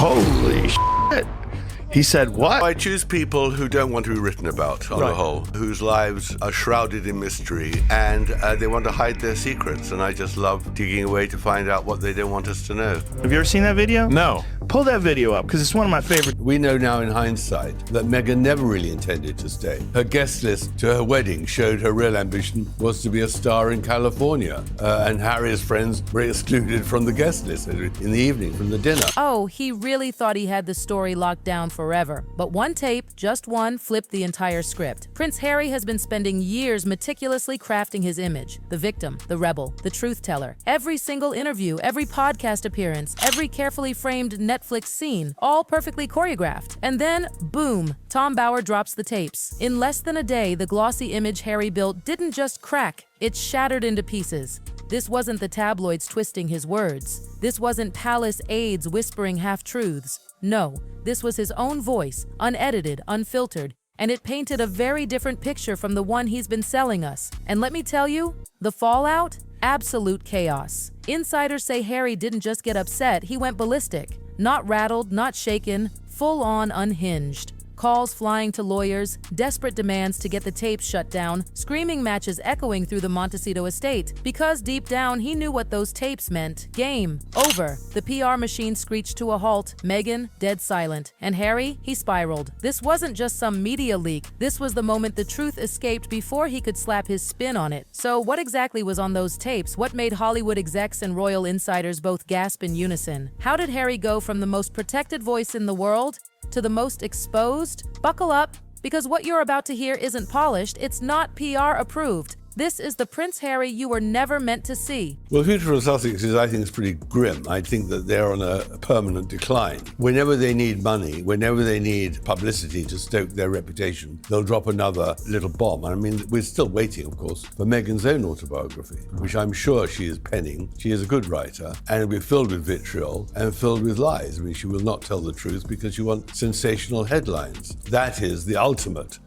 Holy shit. He said what? I choose people who don't want to be written about on the whole, whose lives are shrouded in mystery, and they want to hide their secrets, and I just love digging away to find out what they don't want us to know. Have you ever seen that video? No. Pull that video up, because it's one of my favorite. We know now in hindsight that Meghan never really intended to stay. Her guest list to her wedding showed her real ambition was to be a star in California, and Harry's friends were excluded from the guest list in the evening from the dinner. Oh, he really thought he had the story locked down forever. But one tape, just one, flipped the entire script. Prince Harry has been spending years meticulously crafting his image. The victim, the rebel, the truth teller. Every single interview, every podcast appearance, every carefully framed Netflix scene, all perfectly choreographed. And then, boom, Tom Bower drops the tapes. In less than a day, the glossy image Harry built didn't just crack, it shattered into pieces. This wasn't the tabloids twisting his words. This wasn't palace aides whispering half-truths. No, this was his own voice, unedited, unfiltered, and it painted a very different picture from the one he's been selling us. And let me tell you, the fallout? Absolute chaos. Insiders say Harry didn't just get upset, he went ballistic. Not rattled, not shaken, full-on unhinged. Calls flying to lawyers, desperate demands to get the tapes shut down, screaming matches echoing through the Montecito estate. Because deep down, he knew what those tapes meant. Game. Over. The PR machine screeched to a halt. Meghan, dead silent. And Harry, he spiraled. This wasn't just some media leak. This was the moment the truth escaped before he could slap his spin on it. So what exactly was on those tapes? What made Hollywood execs and royal insiders both gasp in unison? How did Harry go from the most protected voice in the world to the most exposed? Buckle up, because what you're about to hear isn't polished, it's not PR approved. This is the Prince Harry you were never meant to see. Well, the future of Sussex I think, is pretty grim. I think that they're on a permanent decline. Whenever they need money, whenever they need publicity to stoke their reputation, they'll drop another little bomb. I mean, we're still waiting, of course, for Meghan's own autobiography, which I'm sure she is penning. She is a good writer, and it'll be filled with vitriol and filled with lies. I mean, she will not tell the truth because she wants sensational headlines. That is the ultimate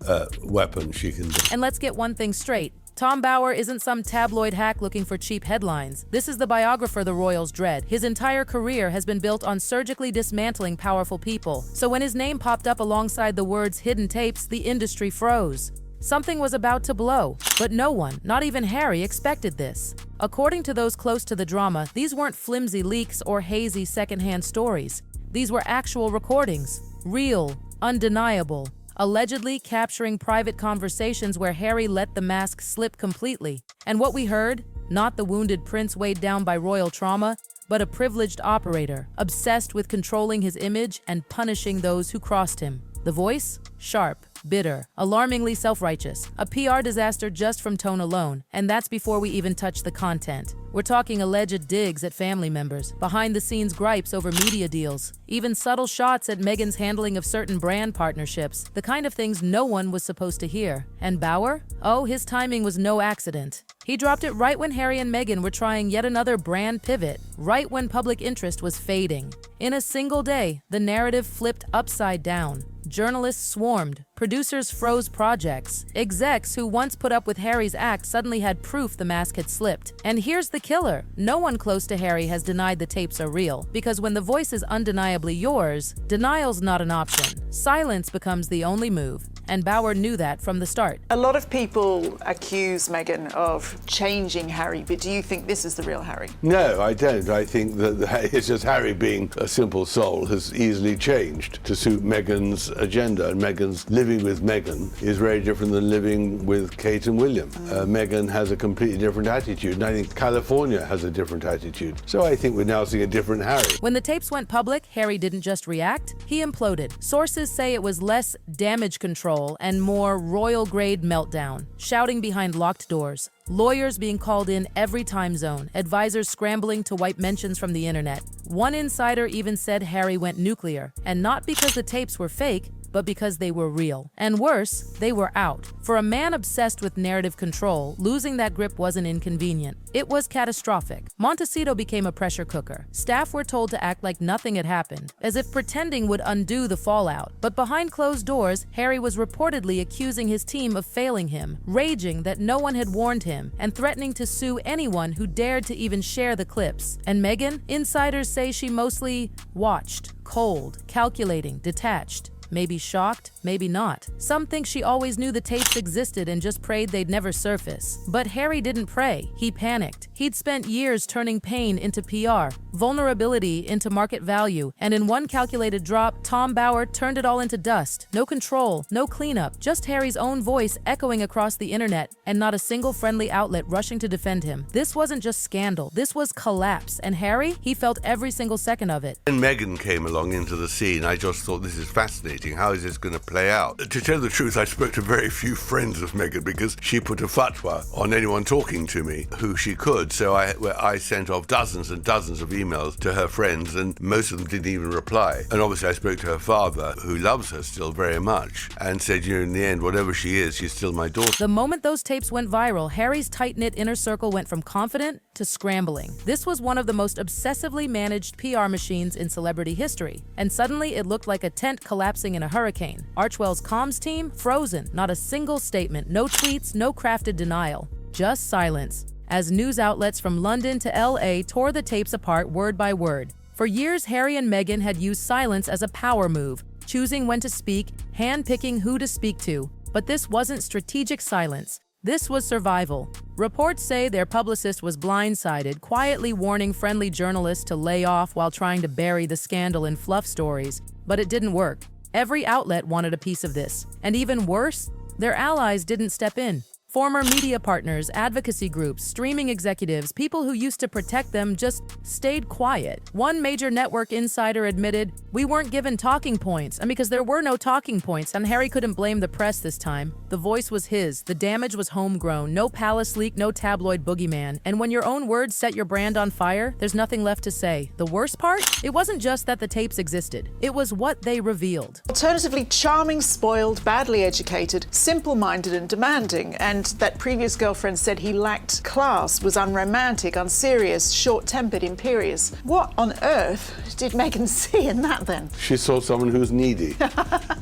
weapon she can do. And let's get one thing straight. Tom Bower isn't some tabloid hack looking for cheap headlines. This is the biographer the royals dread. His entire career has been built on surgically dismantling powerful people. So when his name popped up alongside the words hidden tapes, the industry froze. Something was about to blow, but no one, not even Harry, expected this. According to those close to the drama, these weren't flimsy leaks or hazy secondhand stories. These were actual recordings, real, undeniable, allegedly capturing private conversations where Harry let the mask slip completely. And what we heard? Not the wounded prince weighed down by royal trauma, but a privileged operator, obsessed with controlling his image and punishing those who crossed him. The voice? Sharp, bitter, alarmingly self-righteous. A PR disaster just from tone alone, and that's before we even touch the content. We're talking alleged digs at family members, behind-the-scenes gripes over media deals, even subtle shots at Meghan's handling of certain brand partnerships, the kind of things no one was supposed to hear. And Bower? Oh, his timing was no accident. He dropped it right when Harry and Meghan were trying yet another brand pivot, right when public interest was fading. In a single day, the narrative flipped upside down. Journalists swarmed, producers froze projects, execs who once put up with Harry's act suddenly had proof the mask had slipped. And here's the killer. No one close to Harry has denied the tapes are real, because when the voice is undeniably yours, denial's not an option. Silence becomes the only move. And Bower knew that from the start. A lot of people accuse Meghan of changing Harry, but do you think this is the real Harry? No, I don't. I think that it's just Harry, being a simple soul, has easily changed to suit Meghan's agenda. And Meghan's living with Meghan is very different than living with Kate and William. Meghan has a completely different attitude, and I think California has a different attitude. So I think we're now seeing a different Harry. When the tapes went public, Harry didn't just react, he imploded. Sources say it was less damage control and more royal-grade meltdown, shouting behind locked doors, lawyers being called in every time zone, advisors scrambling to wipe mentions from the internet. One insider even said Harry went nuclear, and not because the tapes were fake, but because they were real. And worse, they were out. For a man obsessed with narrative control, losing that grip wasn't inconvenient. It was catastrophic. Montecito became a pressure cooker. Staff were told to act like nothing had happened, as if pretending would undo the fallout. But behind closed doors, Harry was reportedly accusing his team of failing him, raging that no one had warned him, and threatening to sue anyone who dared to even share the clips. And Meghan? Insiders say she mostly watched, cold, calculating, detached. Maybe shocked, maybe not. Some think she always knew the tapes existed and just prayed they'd never surface. But Harry didn't pray. He panicked. He'd spent years turning pain into PR, vulnerability into market value, and in one calculated drop, Tom Bauer turned it all into dust. No control, no cleanup, just Harry's own voice echoing across the internet, and not a single friendly outlet rushing to defend him. This wasn't just scandal. This was collapse. And Harry? He felt every single second of it. When Meghan came along into the scene, I just thought, this is fascinating. How is this going to play out? To tell the truth, I spoke to very few friends of Meghan because she put a fatwa on anyone talking to me who she could. So I sent off dozens and dozens of emails to her friends, and most of them didn't even reply. And obviously I spoke to her father, who loves her still very much, and said, you know, in the end, whatever she is, she's still my daughter. The moment those tapes went viral, Harry's tight-knit inner circle went from confident to scrambling. This was one of the most obsessively managed PR machines in celebrity history, and suddenly it looked like a tent collapsing in a hurricane. Archwell's comms team, frozen. Not a single statement, no tweets, no crafted denial. Just silence, as news outlets from London to LA tore the tapes apart word by word. For years, Harry and Meghan had used silence as a power move, choosing when to speak, hand-picking who to speak to. But this wasn't strategic silence. This was survival. Reports say their publicist was blindsided, quietly warning friendly journalists to lay off while trying to bury the scandal in fluff stories. But it didn't work. Every outlet wanted a piece of this. And even worse, their allies didn't step in. Former media partners, advocacy groups, streaming executives, people who used to protect them just stayed quiet. One major network insider admitted, "We weren't given talking points," and because there were no talking points, and Harry couldn't blame the press this time. The voice was his, the damage was homegrown, no palace leak, no tabloid boogeyman. And when your own words set your brand on fire, there's nothing left to say. The worst part? It wasn't just that the tapes existed. It was what they revealed. Alternatively, charming, spoiled, badly educated, simple-minded and demanding, and that previous girlfriend said he lacked class, was unromantic, unserious, short-tempered, imperious. What on earth did Meghan see in that then? She saw someone who's needy.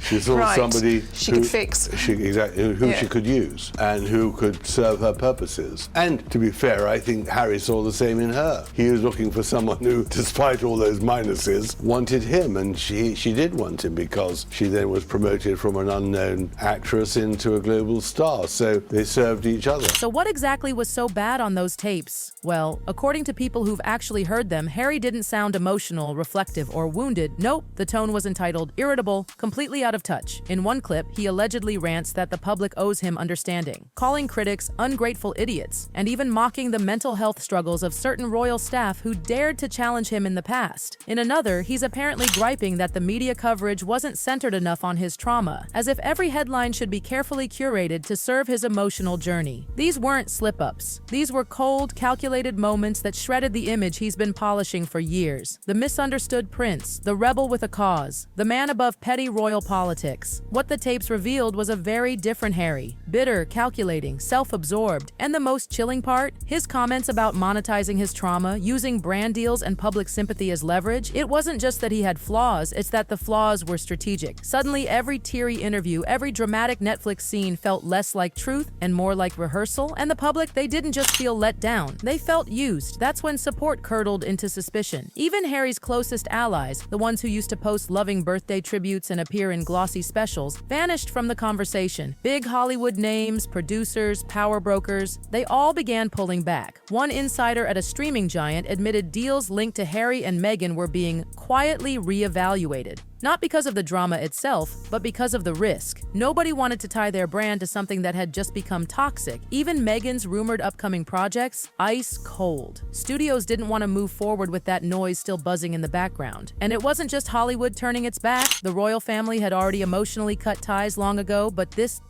She saw Right. somebody She could fix. Who Yeah. she could use and who could serve her purposes. And to be fair, I think Harry saw the same in her. He was looking for someone who, despite all those minuses, wanted him, and she did want him because she then was promoted from an unknown actress into a global star. So they served each other. So what exactly was so bad on those tapes? Well, according to people who've actually heard them, Harry didn't sound emotional, reflective, or wounded. Nope, the tone was entitled irritable, completely out of touch. In one clip, he allegedly rants that the public owes him understanding, calling critics ungrateful idiots, and even mocking the mental health struggles of certain royal staff who dared to challenge him in the past. In another, he's apparently griping that the media coverage wasn't centered enough on his trauma, as if every headline should be carefully curated to serve his emotional journey. These weren't slip-ups. These were cold, calculated moments that shredded the image he's been polishing for years. The misunderstood prince, the rebel with a cause, the man above petty royal politics. What the tapes revealed was a very different Harry. Bitter, calculating, self-absorbed. And the most chilling part? His comments about monetizing his trauma, using brand deals and public sympathy as leverage. It wasn't just that he had flaws, it's that the flaws were strategic. Suddenly, every teary interview, every dramatic Netflix scene felt less like truth and more like rehearsal. And the public, they didn't just feel let down. They felt used. That's when support curdled into suspicion. Even Harry's closest allies, the ones who used to post loving birthday tributes and appear in glossy specials, vanished from the conversation. Big Hollywood names, producers, power brokers, they all began pulling back. One insider at a streaming giant admitted deals linked to Harry and Meghan were being quietly reevaluated. Not because of the drama itself, but because of the risk. Nobody wanted to tie their brand to something that had just become toxic. Even Meghan's rumored upcoming projects, ice cold. Studios didn't want to move forward with that noise still buzzing in the background. And it wasn't just Hollywood turning its back. The royal family had already emotionally cut ties long ago, but this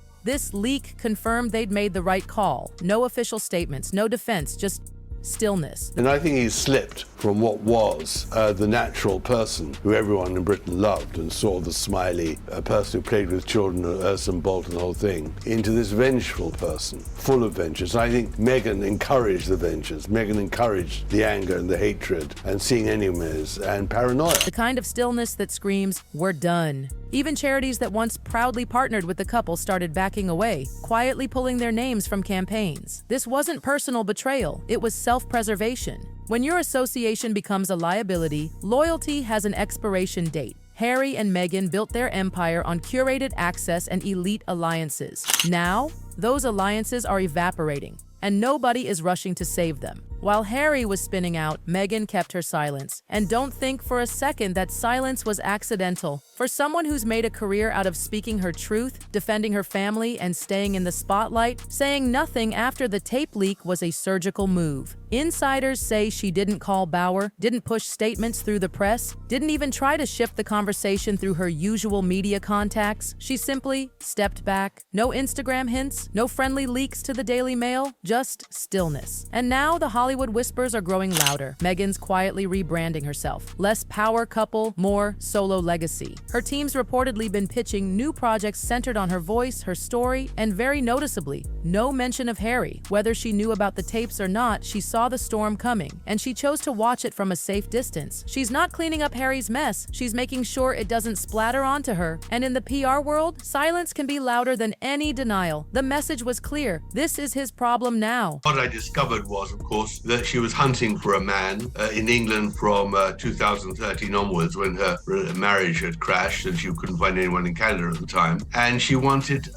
leak confirmed they'd made the right call. No official statements, no defense, just stillness. And I think he's slipped from what was the natural person who everyone in Britain loved and saw the smiley person who played with children, Ursula Bolt and the whole thing, into this vengeful person, full of ventures. I think Meghan encouraged the ventures. Meghan encouraged the anger and the hatred and seeing enemies and paranoia. The kind of stillness that screams, "We're done." Even charities that once proudly partnered with the couple started backing away, quietly pulling their names from campaigns. This wasn't personal betrayal, it was self-preservation. When your association becomes a liability, loyalty has an expiration date. Harry and Meghan built their empire on curated access and elite alliances. Now, those alliances are evaporating, and nobody is rushing to save them. While Harry was spinning out, Meghan kept her silence. And don't think for a second that silence was accidental. For someone who's made a career out of speaking her truth, defending her family, and staying in the spotlight, saying nothing after the tape leak was a surgical move. Insiders say she didn't call Bauer, didn't push statements through the press, didn't even try to shift the conversation through her usual media contacts. She simply stepped back. No Instagram hints, no friendly leaks to the Daily Mail, just stillness. And now the Hollywood whispers are growing louder. Meghan's quietly rebranding herself. Less power couple, more solo legacy. Her team's reportedly been pitching new projects centered on her voice, her story, and very noticeably, no mention of Harry. Whether she knew about the tapes or not, she saw the storm coming, and she chose to watch it from a safe distance. She's not cleaning up Harry's mess, she's making sure it doesn't splatter onto her. And in the PR world, silence can be louder than any denial. The message was clear. This is his problem now. What I discovered was, of course, that she was hunting for a man in England from 2013 onwards, when her marriage had crashed and she couldn't find anyone in Canada at the time. And she wanted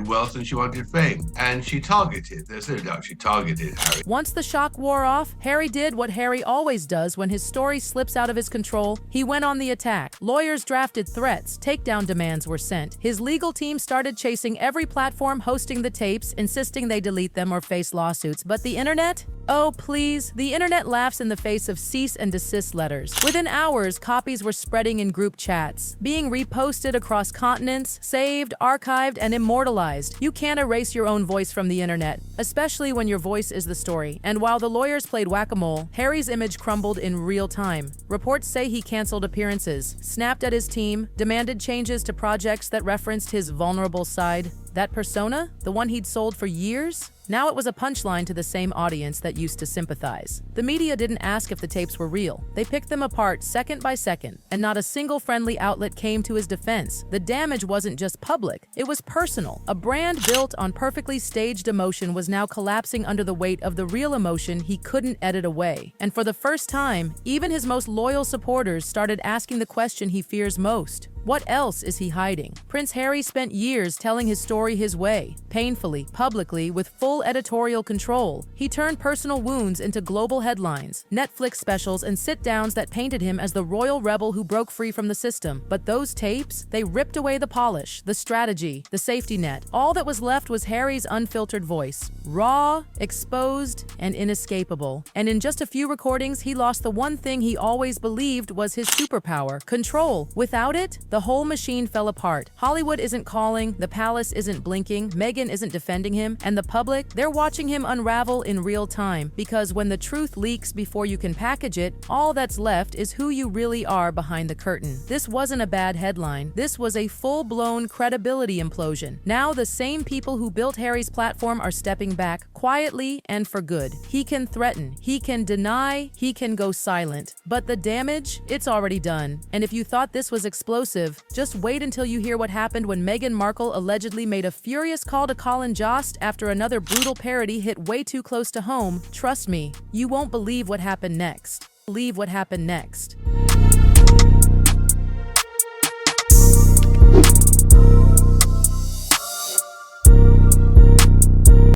wealth and she wanted fame. And she targeted, there's no doubt she targeted Harry. Once the shock wore off, Harry did what Harry always does when his story slips out of his control. He went on the attack. Lawyers drafted threats. Takedown demands were sent. His legal team started chasing every platform hosting the tapes, insisting they delete them or face lawsuits. But the internet? Oh, please. The internet laughs in the face of cease and desist letters. Within hours, copies were spreading in group chats, being reposted across continents, saved, archived, and immortalized. You can't erase your own voice from the internet, especially when your voice is the story. And while the lawyers played whack-a-mole, Harry's image crumbled in real time. Reports say he canceled appearances, snapped at his team, demanded changes to projects that referenced his vulnerable side. That persona? The one he'd sold for years? Now it was a punchline to the same audience that used to sympathize. The media didn't ask if the tapes were real. They picked them apart second by second, and not a single friendly outlet came to his defense. The damage wasn't just public, it was personal. A brand built on perfectly staged emotion was now collapsing under the weight of the real emotion he couldn't edit away. And for the first time, even his most loyal supporters started asking the question he fears most. What else is he hiding? Prince Harry spent years telling his story his way, painfully, publicly, with full editorial control. He turned personal wounds into global headlines, Netflix specials, and sit-downs that painted him as the royal rebel who broke free from the system. But those tapes, they ripped away the polish, the strategy, the safety net. All that was left was Harry's unfiltered voice, raw, exposed, and inescapable. And in just a few recordings, he lost the one thing he always believed was his superpower, control. Without it, the whole machine fell apart. Hollywood isn't calling, the palace isn't blinking, Meghan isn't defending him, and the public, they're watching him unravel in real time. Because when the truth leaks before you can package it, all that's left is who you really are behind the curtain. This wasn't a bad headline. This was a full-blown credibility implosion. Now the same people who built Harry's platform are stepping back, quietly and for good. He can threaten, he can deny, he can go silent. But the damage, it's already done. And if you thought this was explosive, just wait until you hear what happened when Meghan Markle allegedly made a furious call to Colin Jost after another brutal parody hit way too close to home. Trust me, you won't believe what happened next. Believe what happened next.